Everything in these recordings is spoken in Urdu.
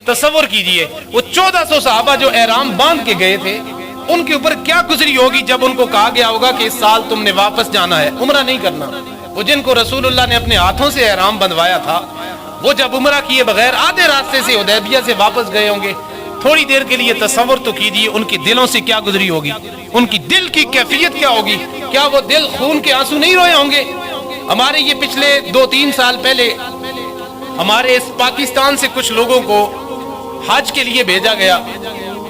تصور کیجئے وہ 1400 صحابہ جو احرام باندھ کے گئے تھے، ان کے اوپر کیا گزری ہوگی جب ان کو کہا گیا ہوگا کہ اس سال تم نے واپس جانا ہے، عمرہ نہیں کرنا۔ وہ جن کو رسول اللہ نے اپنے ہاتھوں سے احرام بندھوایا تھا، وہ جب عمرہ کیے بغیر آدھے راستے سے حدیبیہ سے واپس گئے ہوں گے، تھوڑی دیر کے لیے تصور تو کیجئے ان کے دلوں سے کیا گزری ہوگی، ان کی دل کی کیفیت کیا ہوگی، کیا وہ دل خون کے آنسو نہیں روئے ہوں گے؟ ہمارے یہ پچھلے 2-3 سال پہلے ہمارے اس پاکستان سے کچھ لوگوں کو حج کے لیے بھیجا گیا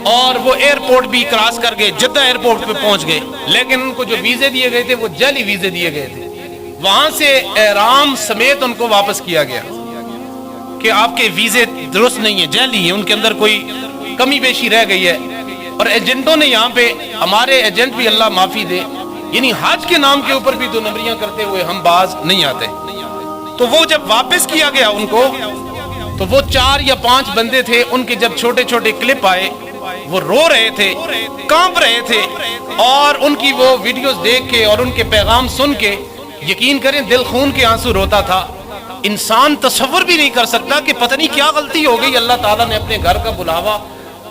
اور وہ ایئرپورٹ بھی کراس کر گئے، جدہ ایئرپورٹ پہ پہنچ گئے، لیکن ان کو جو ویزے دیے گئے تھے وہ جعلی ویزے دیے گئے تھے۔ وہاں سے احرام سمیت ان کو واپس کیا گیا کہ آپ کے ویزے درست نہیں ہیں، جعلی ہیں، ان کے اندر کوئی کمی بیشی رہ گئی ہے۔ اور ایجنٹوں نے یہاں پہ، ہمارے ایجنٹ بھی اللہ معافی دے، یعنی حج کے نام کے اوپر بھی دو نمبریاں کرتے ہوئے ہم باز نہیں آتے۔ تو وہ جب واپس کیا گیا ان کو، تو وہ 4 یا 5 بندے تھے، ان کے جب چھوٹے چھوٹے کلپ آئے، وہ رو رہے تھے، کانپ رہے تھے، اور ان کی وہ ویڈیوز دیکھ کے اور ان کے پیغام سن کے یقین کریں دل خون کے آنسو روتا تھا۔ انسان تصور بھی نہیں کر سکتا کہ پتہ نہیں کیا غلطی ہو گئی، اللہ تعالیٰ نے اپنے گھر کا بلاوا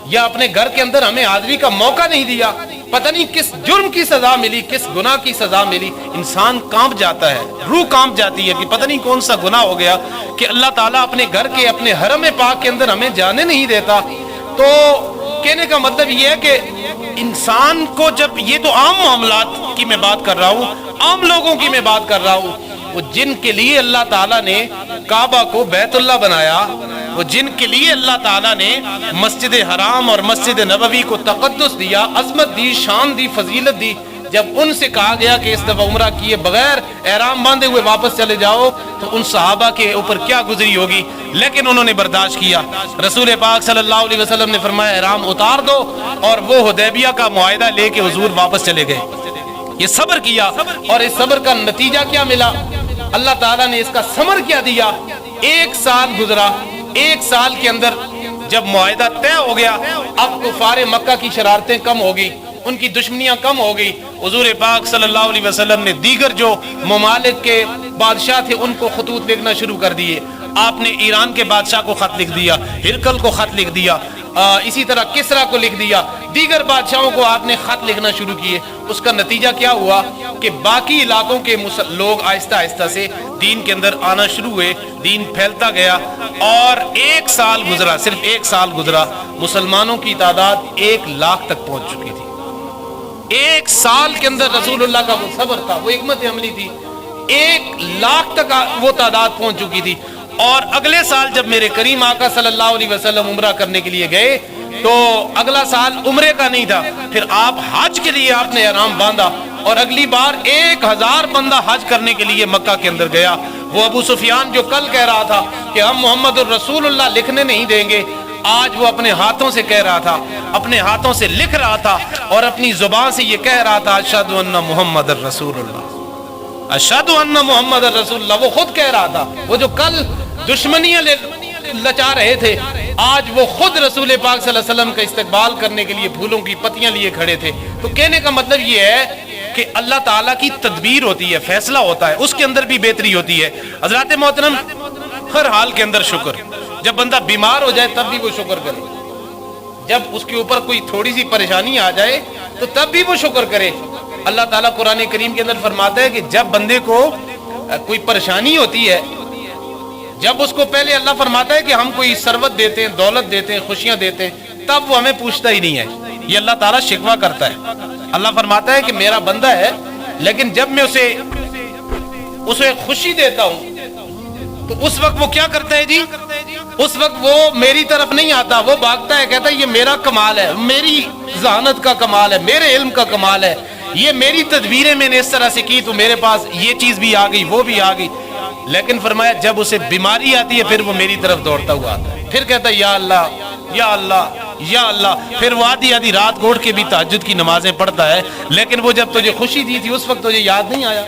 یا اپنے گھر کے اندر ہمیں حاضری کا موقع نہیں دیا، پتہ نہیں کس جرم کی سزا ملی، کس گناہ کی سزا ملی۔ انسان کانپ جاتا ہے، روح کانپ جاتی ہے کہ پتہ نہیں کون سا گناہ ہو گیا کہ اللہ تعالیٰ اپنے گھر کے، اپنے حرم پاک کے اندر ہمیں جانے نہیں دیتا۔ تو کہنے کا مطلب یہ ہے کہ انسان کو جب، یہ تو عام معاملات کی میں بات کر رہا ہوں، عام لوگوں کی میں بات کر رہا ہوں، وہ جن کے لیے اللہ تعالیٰ نے کعبہ کو بیت اللہ بنایا، وہ جن کے لیے اللہ تعالیٰ نے مسجد حرام اور مسجد نبوی کو تقدس دیا، عظمت دی، شان دی، فضیلت دی، جب ان سے کہا گیا کہ اس دفعہ عمرہ کیے بغیر احرام باندھے ہوئے واپس چلے جاؤ، تو ان صحابہ کے اوپر کیا گزری ہوگی، لیکن انہوں نے برداشت کیا۔ رسول پاک صلی اللہ علیہ وسلم نے فرمایا احرام اتار دو، اور وہ حدیبیہ کا معاہدہ لے کے حضور واپس چلے گئے۔ یہ صبر کیا، اور اس صبر کا نتیجہ کیا ملا، اللہ تعالیٰ نے اس کا ثمر کیا دیا۔ 1 سال گزرا، 1 سال کے اندر جب معاہدہ طے ہو گیا، اب کفار مکہ کی شرارتیں کم ہو گئی، ان کی دشمنیاں کم ہو گئی۔ حضور پاک صلی اللہ علیہ وسلم نے دیگر جو ممالک کے بادشاہ تھے ان کو خطوط لکھنا شروع کر دیے۔ آپ نے ایران کے بادشاہ کو خط لکھ دیا، ہرقل کو خط لکھ دیا، اسی طرح کسرا کو لکھ دیا، دیگر بادشاہوں کو آپ نے خط لکھنا شروع کیے۔ اس کا نتیجہ کیا ہوا کہ باقی علاقوں کے لوگ آہستہ آہستہ سے دین کے اندر آنا شروع ہوئے، دین پھیلتا گیا، اور 1 سال گزرا، صرف 1 سال گزرا، مسلمانوں کی تعداد 1 لاکھ تک پہنچ چکی تھی۔ 1 سال کے اندر رسول اللہ کا وہ صبر تھا، وہ حکمت عملی تھی، 1 لاکھ تک وہ تعداد پہنچ چکی تھی۔ اور اگلے سال جب میرے کریم آقا صلی اللہ علیہ وسلم عمرہ کرنے کے لیے گئے، تو اگلا سال عمرے کا نہیں تھا، پھر آپ حج کے لیے آپ نے احرام باندھا، اور اگلی بار 1000 بندہ حج کرنے کے لیے مکہ کے اندر گیا۔ وہ ابو سفیان جو کل کہہ رہا تھا کہ ہم محمد الرسول اللہ لکھنے نہیں دیں گے، آج وہ اپنے ہاتھوں سے کہہ رہا تھا، اپنے ہاتھوں سے لکھ رہا تھا، اور اپنی زبان سے یہ کہہ رہا تھا اشہد ان محمد الرسول اللہ، اشہد ان محمد الرسول اللہ۔ وہ خود کہہ رہا تھا، وہ جو کل دشمنیاں لچا رہے تھے، آج وہ خود رسول پاک صلی اللہ علیہ وسلم کا استقبال کرنے کے لیے پھولوں کی پتیاں لیے کھڑے تھے۔ تو کہنے کا مطلب یہ ہے کہ اللہ تعالیٰ کی تدبیر ہوتی ہے، فیصلہ ہوتا ہے، اس کے اندر بھی بہتری ہوتی ہے۔ حضرات محترم، ہر حال کے اندر شکر، جب بندہ بیمار ہو جائے تب بھی وہ شکر کرے، جب اس کے اوپر کوئی تھوڑی سی پریشانی آ جائے تو تب بھی وہ شکر کرے۔ اللہ تعالیٰ قرآن کریم کے اندر فرماتا ہے کہ جب بندے کو کوئی پریشانی ہوتی ہے، جب اس کو پہلے اللہ فرماتا ہے کہ ہم کوئی ثروت دیتے ہیں، دولت دیتے ہیں، خوشیاں دیتے ہیں، تب وہ ہمیں پوچھتا ہی نہیں ہے۔ یہ اللہ تعالیٰ شکوہ کرتا ہے، اللہ فرماتا ہے کہ میرا بندہ ہے، لیکن جب میں اسے خوشی دیتا ہوں تو اس وقت وہ کیا کرتا ہے جی؟ اس وقت وہ میری طرف نہیں آتا، وہ بھاگتا ہے، کہتا ہے یہ میرا کمال ہے، میری ذہانت کا کمال ہے، میرے علم کا کمال ہے، یہ میری تدبیریں میں نے اس طرح سے کی تو میرے پاس یہ چیز بھی آ گئی، وہ بھی آ گئی۔ لیکن فرمایا جب اسے بیماری آتی ہے پھر وہ میری طرف دوڑتا ہوا آتا ہے، پھر کہتا ہے یا اللہ یا اللہ یا اللہ، پھر وہ آدھی رات گھوڑ کے بھی تہجد کی نمازیں پڑھتا ہے، لیکن وہ جب تجھے خوشی دی تھی اس وقت تجھے یاد نہیں آیا۔